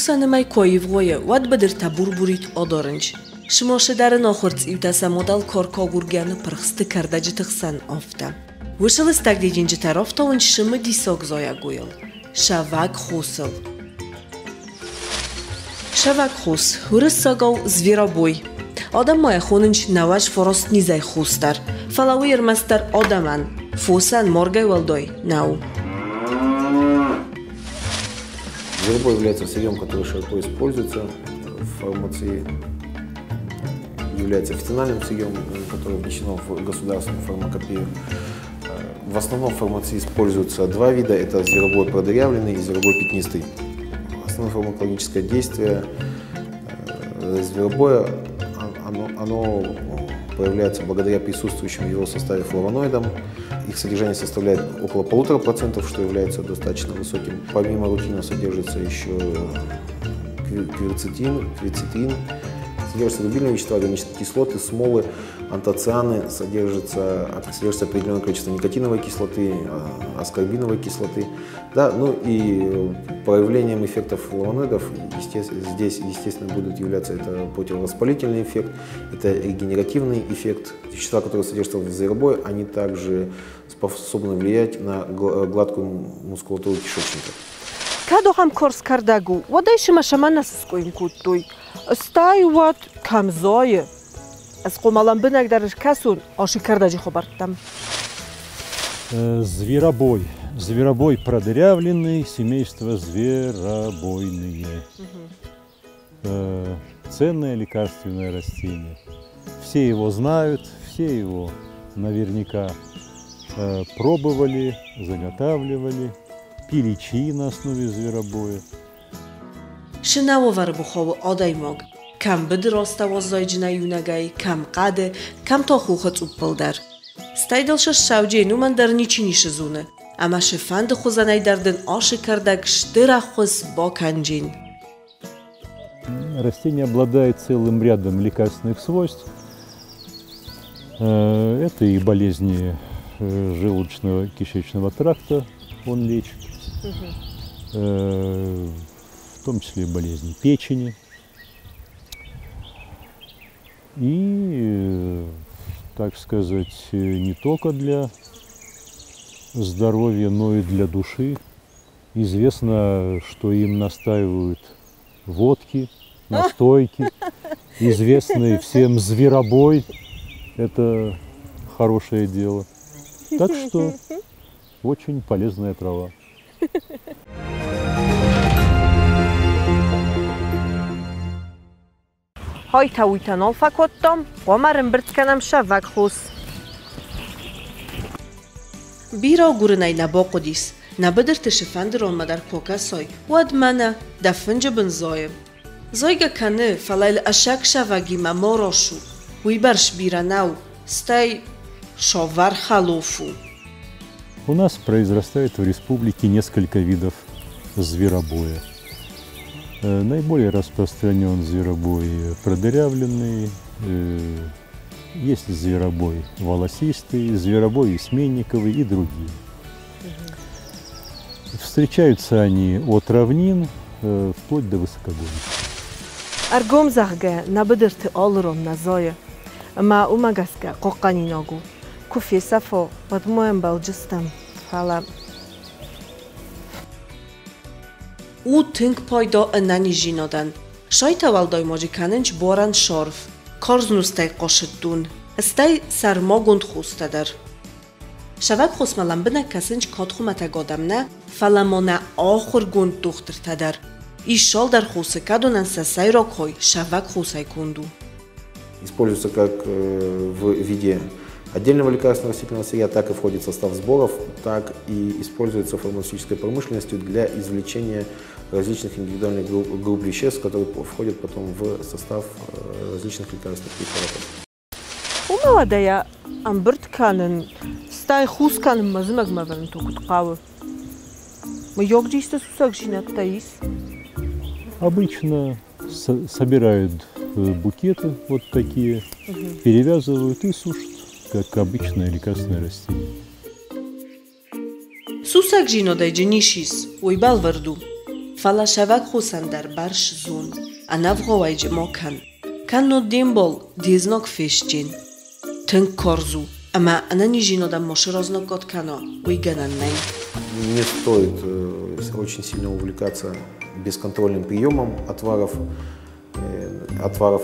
Фусанемай коивгое вад бадырта бурбурит одорынч. Шмошедарен охорцивтаса модал коркогургяны пырхсты кардаджитыхсан офта. Вышел стагдидинчи тарафта он шимы дисок зоя гуел. Шавак хусыл. Шавак хус, хурыс сагал зверобой. Адам моя хонынч наваш форост низай хустар. Фалауир мастар адаман. Фусан моргай валдой. Нау. Зверобой является сырьем, которое широко используется в фармации. Является официальным сырьем, которое внесено в государственную фармакопею. В основном в фармации используются два вида. Это зверобой продырявленный и зверобой пятнистый. Основное фармакологическое действие зверобоя оно проявляется благодаря присутствующим в его составе флавоноидам. Их содержание составляет около 1,5%, что является достаточно высоким. Помимо рутина содержится еще кверцетин, содержатся рубильные вещества, органические кислоты, смолы, антоцианы, содержится определенное количество никотиновой кислоты, аскорбиновой кислоты. Да, ну и проявлением эффектов флавоноидов здесь, естественно, будут являться это противовоспалительный эффект, это регенеративный эффект. Вещества, которые содержатся в зверобое, они также способны влиять на гладкую мускулатуру кишечника. Кадохам корс кардагу, водайши машаманас скоим куттой. Стай вот камзое. Скомалам бинагдарыш касун, аши кардаджи хобартам. Зверобой. Зверобой продырявленный, семейство зверобойные. Ценное лекарственное растение. Все его знают, все его наверняка пробовали, заготавливали, пили чаи на основе зверобоя. Шнауовар бухову одаймог. Кам бедроста зайджна юнагай, кам qaде, кам тохухац уппылдар. Стайдалша шавджейну мандар ничиниши зуны. Ама шифанды хузанай дардын аши кардаг штырахус боканджин. Растение обладает целым рядом лекарственных свойств. Это и болезни желудочного кишечного тракта он лечит. В том числе болезни печени. И, так сказать, не только для здоровья, но и для души. Известно, что им настаивают водки, настойки. Известный всем зверобой. Это хорошее дело. Так что очень полезная трава. های تاویتان آلفا کتم و مرم برد کنم شوک خوس. بیرا گورنای نباقودیس. نبدر تشفندر آن مدر کوکاسای. واد منه دفنج بن زایم. زایگا کنه فلیل اشک شوگی مماراشو. وی برش بیرا ناو. سтай шовар халуфу. У нас произрастает в республике несколько видов зверобоя. Наиболее распространен зверобой продырявленный, есть зверобой волосистый, зверобой сменниковый и другие. Встречаются они от равнин вплоть до высокогорья. Аргом захга набедерты алром назоя, ма умагаска кокани ногу, куфи сафо под моем балджистам, фала. او تنگ پایدا انانی جینادن. شایت اول دای ماجی کننج بارن شارف. کارزنوستای قاشدون. استای سرما گند خوسته در. شوک خوسمالم بنا کسنج کاتخو متگادم نه فلمانه آخر گند دختر تدر. ایشال در خوسه کدونن سسای را کای شوک خوسای کندو. Используется как в виде отдельного лекарственного растительного сырья, так и входит в состав сборов, так и используется фармацевтической промышленностью для извлечения различных индивидуальных групп веществ, которые входят потом в состав различных лекарственных препаратов. Умаладая амбрт канен, стай хус канен мазмаг мавен тукут кавы. Мы йогджисты сусак жинат таис. Обычно собирают букеты вот такие, перевязывают и сушат, как обычное лекарственное растение. Сусак жинодайджи нишис, уйбал варду. Falashavak Husandar Barsh Zun, Anavroaj Mokan, Kano Dimbol, Diznok Fishjin, Tünk Korzu, Ama Ananijinoda Mosheroznok Kotkano, Uigananay. Не стоит очень сильно увлекаться бесконтрольным приемом отваров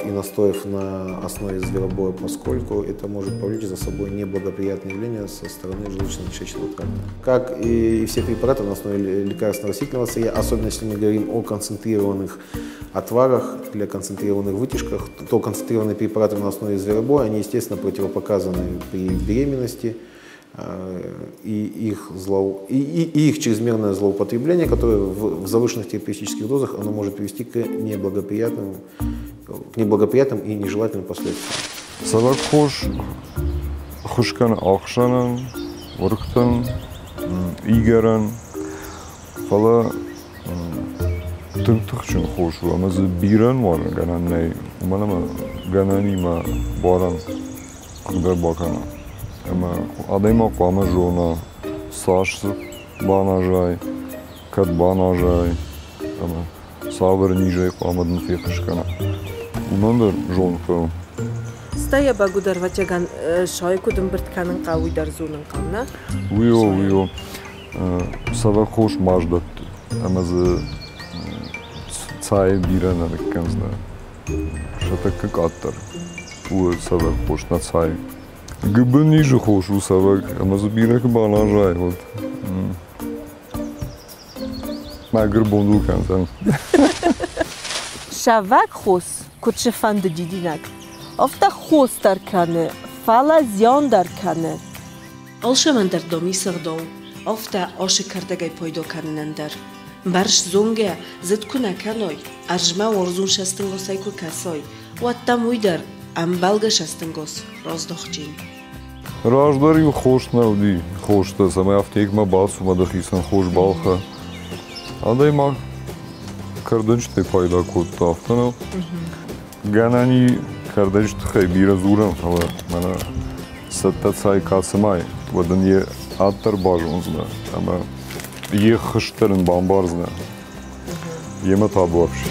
и настоев на основе зверобоя, поскольку это может повлечь за собой неблагоприятные явления со стороны желудочно-кишечного тракта. Как и все препараты на основе лекарственно-растительного сырья, особенно если мы говорим о концентрированных отварах или концентрированных вытяжках, то концентрированные препараты на основе зверобоя, они, естественно, противопоказаны при беременности, и их чрезмерное злоупотребление, которое в завышенных терапевтических дозах, оно может привести к неблагоприятным и нежелательным последствиям. Савак хушкан ахшанан, варктан, игеран, фала тынтыхчын хошу, амазы биран варан гананнай, умалама гананима баран кудар бакана. Adayma qama jona, saçsı banajay, kad banajay, ama savr nijay qamadın fiqishkana. Undan da jonqa. Staya bagudar vachagan shoykudum birtkanin qawidar zonin qamna. Uyo. Sava xoş majdat. Amazı çay biran alıkkazda. Şatakka qattar. Bu sava xoş na çay. Gıbın nice hoş u savak, ama zubira ki banajay вот. Magır bondu kansan. Shavak khos kutshfand didinak. Ofta khos darkane, fala zion darkane. Olshamandar domi srdov, ofta oshi kardagay poydo kannander. Barsh zonge zitkuna kanoy, arjma orzun shastengos ayku kasoy, wattam uydar ambalga shastengos rozdokhjin. Rajdari xoş navdi, xoş da samay aftekma balsuma da xisan xoş balxa. Adayma kardınç te payda kodda aftana. Ganani kardınç te bira zuran ama mana satta say kasmay. Vadan ye attar bajonsna ama ye xıştırın bambarzna. Yema tabu вообще.